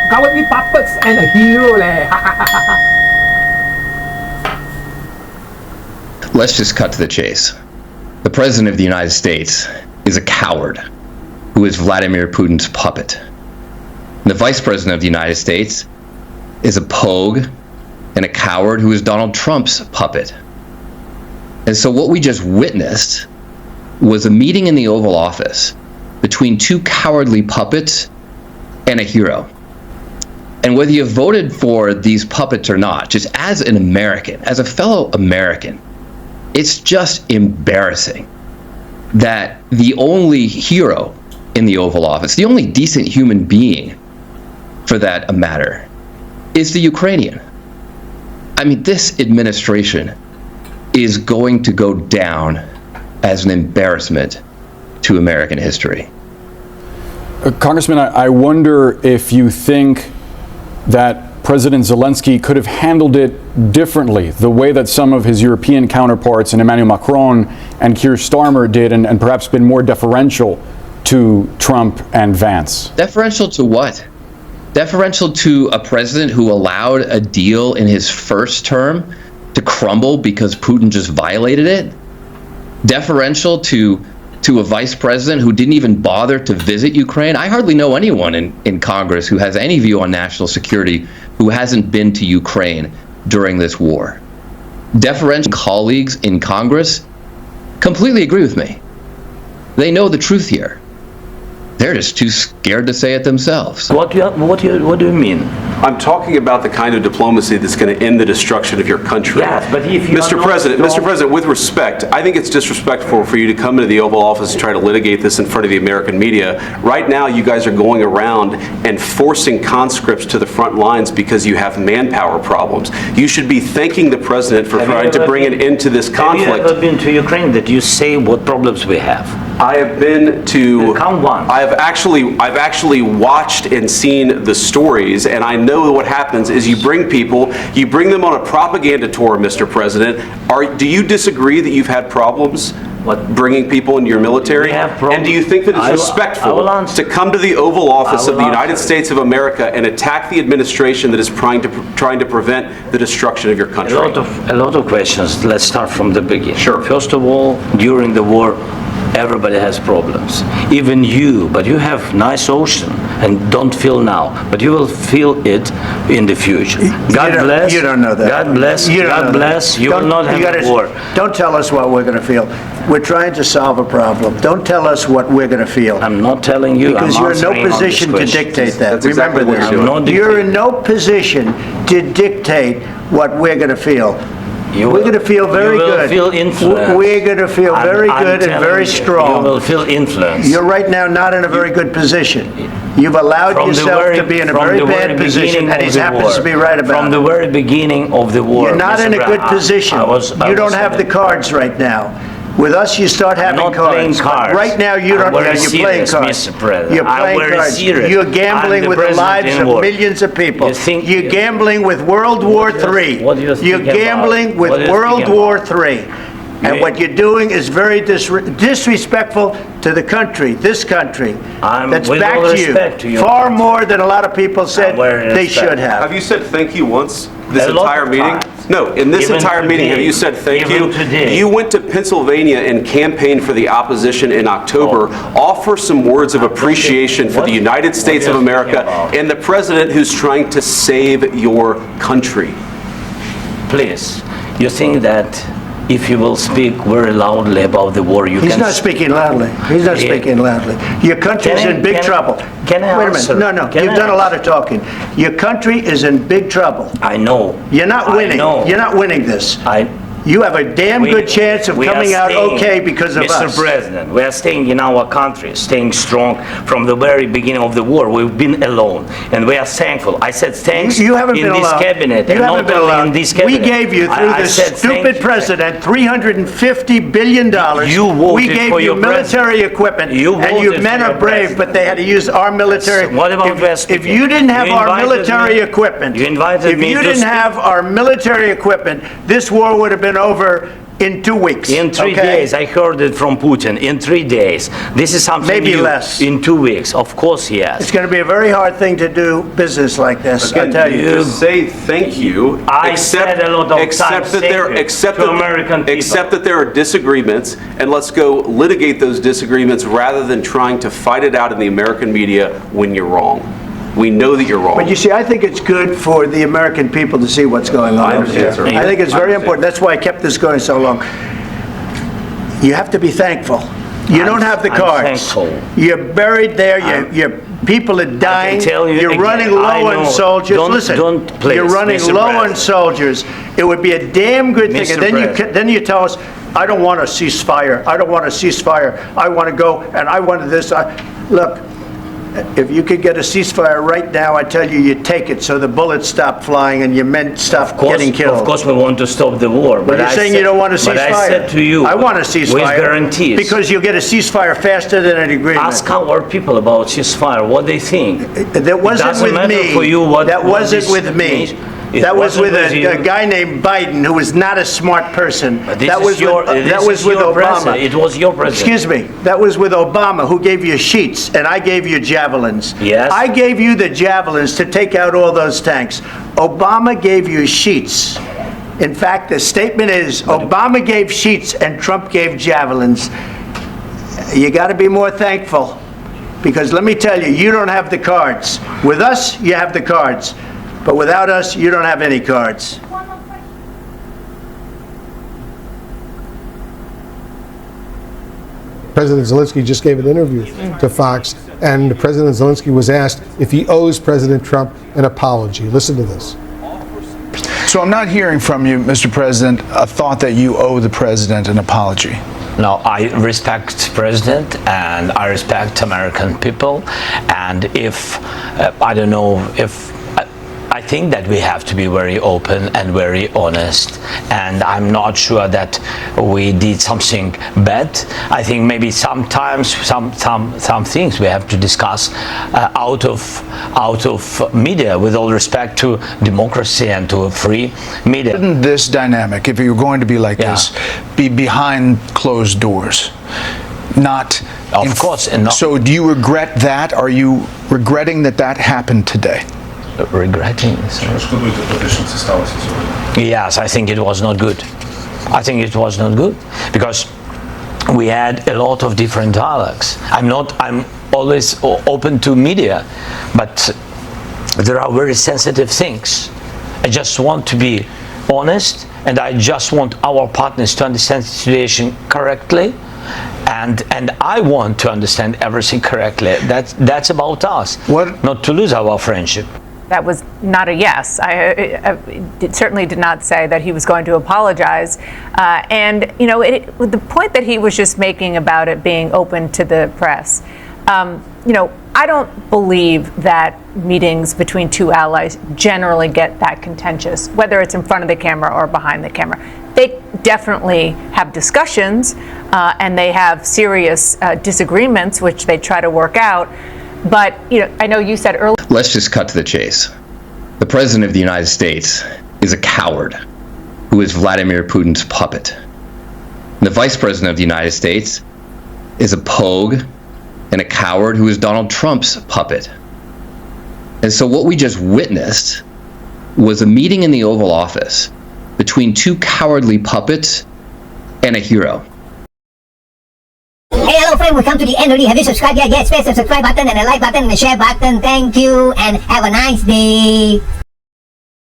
Cowardly puppets and a hero leh. Let's just cut to the chase. The President of the United States is a coward who is Vladimir Putin's puppet. The Vice President of the United States is a pogue and a coward who is Donald Trump's puppet. And so what we just witnessed was a meeting in the Oval Office between two cowardly puppets and a hero. And whether you voted for these puppets or not, just as an American, as a fellow American, it's just embarrassing that the only hero in the Oval Office, the only decent human being for that matter, is the Ukrainian. I mean, this administration is going to go down as an embarrassment to American history. Congressman, I wonder if you think that President Zelensky could have handled it differently, the way that some of his European counterparts and Emmanuel Macron and Keir Starmer did, and perhaps been more deferential to Trump and Vance. Deferential to what? Deferential to a president who allowed a deal in his first term to crumble because Putin just violated it? Deferential to a vice president who didn't even bother to visit Ukraine? I hardly know anyone in Congress who has any view on national security who hasn't been to Ukraine during this war. Deferential colleagues in Congress completely agree with me. They know the truth here. They're just too scared to say it themselves. What do you mean? I'm talking about the kind of diplomacy that's going to end the destruction of your country. Yes, but if you Mr. President, with respect, I think it's disrespectful for you to come into the Oval Office and try to litigate this in front of the American media. Right now, you guys are going around and forcing conscripts to the front lines because you have manpower problems. You should be thanking the president for trying to bring an end to this conflict. Have you ever been to Ukraine that you say what problems we have? I have been to. Count one. I've actually watched and seen the stories, and I know what happens is you bring them on a propaganda tour, Mr. President. Do you disagree that you've had problems bringing people into your military? And do you think that it's respectful to come to the Oval Office of the United States of America and attack the administration that is trying to prevent the destruction of your country? A lot of questions. Let's start from the beginning. Sure. First of all, during the war, everybody has problems, even you, but you have nice ocean and don't feel now, but you will feel it in the future. God bless. You don't know that. God bless. God bless. You will not have a war. Don't tell us what we're going to feel. We're trying to solve a problem. Don't tell us what we're going to feel. I'm not telling you. Because you're in no position to dictate that. That's exactly Remember what this. You're in no position to dictate what we're going to feel. We're going to feel very good. You will feel influence. We're going to feel very good and very strong. You will feel influence. You're right now not in a very good position. You've allowed yourself to be in a very bad position, and he happens to be right about it. From the very beginning of the war. You're not in a good position. You don't have the cards right now. With us, you start having cards. Playing cards. Right now, you don't. You're playing cards. Mr. President. You're playing cards. Serious. You're gambling with the lives of millions of people. You're gambling with World War III. You're gambling with World War III. And what you're doing is very disrespectful to the country, this country, that's back to you, far more than a lot of people said they should have. Have you said thank you once this entire meeting? No, in this entire meeting, have you said thank you? You went to Pennsylvania and campaigned for the opposition in October. Offer some words of appreciation for the United States of America and the president who's trying to save your country. Please, you think that if you will speak very loudly about the war, you can... He's not speaking loudly. He's not speaking loudly. Your country is in big trouble. Can I answer? Wait a minute. No. You've done a lot of talking. Your country is in big trouble. I know. You're not winning. You're not winning this. You have a damn good chance of coming out okay because of us. Mr. President, we are staying in our country, staying strong from the very beginning of the war. We've been alone, and we are thankful. I said thanks you haven't been in this alone. cabinet. You haven't been alone. In this cabinet. We gave you, through this stupid president, $350 billion. You voted we gave for you your military equipment, and your men are brave, but they had to use our military. What about if you didn't have our military equipment, you invited me if you didn't have our military equipment, this war would have been over in 2 weeks. In 3 days, I heard it from Putin. In 3 days, this is something Maybe new. less. In 2 weeks, of course, yes. It's going to be a very hard thing to do business like this. I tell you. Just say thank you. I said a lot of times that there, except to that, American people. Except that there are disagreements, and let's go litigate those disagreements rather than trying to fight it out in the American media when you're wrong. We know that you're wrong. But you see, I think it's good for the American people to see what's going on. I understand, sir. I think it's very important. That's why I kept this going so long. You have to be thankful. You don't have the cards. Thankful. You're buried there. Your people are dying. You're running low on soldiers. Listen, you're running low on soldiers. It would be a damn good thing. And then you tell us, I don't want a ceasefire. I don't want a ceasefire. I want to go and I want this. Look. If you could get a ceasefire right now, I tell you, you take it so the bullets stop flying and your men stop getting killed. Of course, we want to stop the war. But you're saying you don't want a ceasefire. But I said to you, I want a ceasefire. With guarantees. Because you'll get a ceasefire faster than an agreement. Ask our people about ceasefire, what they think. That wasn't with me. For you that wasn't with me. That was with a guy named Biden, who was not a smart person. That was with Obama. It was your president. Excuse me. That was with Obama, who gave you sheets, and I gave you javelins. Yes. I gave you the javelins to take out all those tanks. Obama gave you sheets. In fact, the statement is, Obama gave sheets and Trump gave javelins. You got to be more thankful, because let me tell you, you don't have the cards. With us, you have the cards. But without us, you don't have any cards. President Zelensky just gave an interview to Fox, and President Zelensky was asked if he owes President Trump an apology. Listen to this. So I'm not hearing from you, Mr. President, a thought that you owe the president an apology. No, I respect President and I respect American people. And if, I don't know, if I think that we have to be very open and very honest, and I'm not sure that we did something bad. I think maybe sometimes some things we have to discuss out of media, with all respect to democracy and to a free media. Shouldn't this dynamic, if you're going to be like this, be behind closed doors? Not of course. So do you regret that? Are you regretting that that happened today? Regretting. Yes, I think it was not good. I think it was not good because we had a lot of different dialogues. I'm always open to media, but there are very sensitive things. I just want to be honest, and I just want our partners to understand the situation correctly. And I want to understand everything correctly. That's about us. Not to lose our friendship. That was not a yes. I certainly did not say that he was going to apologize. And, you know, the point that he was just making about it being open to the press, you know, I don't believe that meetings between two allies generally get that contentious, whether it's in front of the camera or behind the camera. They definitely have discussions and they have serious disagreements, which they try to work out. But, you know, I know you said earlier. Let's just cut to the chase. The President of the United States is a coward who is Vladimir Putin's puppet. And the Vice President of the United States is a pogue and a coward who is Donald Trump's puppet. And so what we just witnessed was a meeting in the Oval Office between two cowardly puppets and a hero. Hey, hello friend, we've come to the end already. Have you subscribed yet? Yes, press the subscribe button and the like button and the share button. Thank you and have a nice day.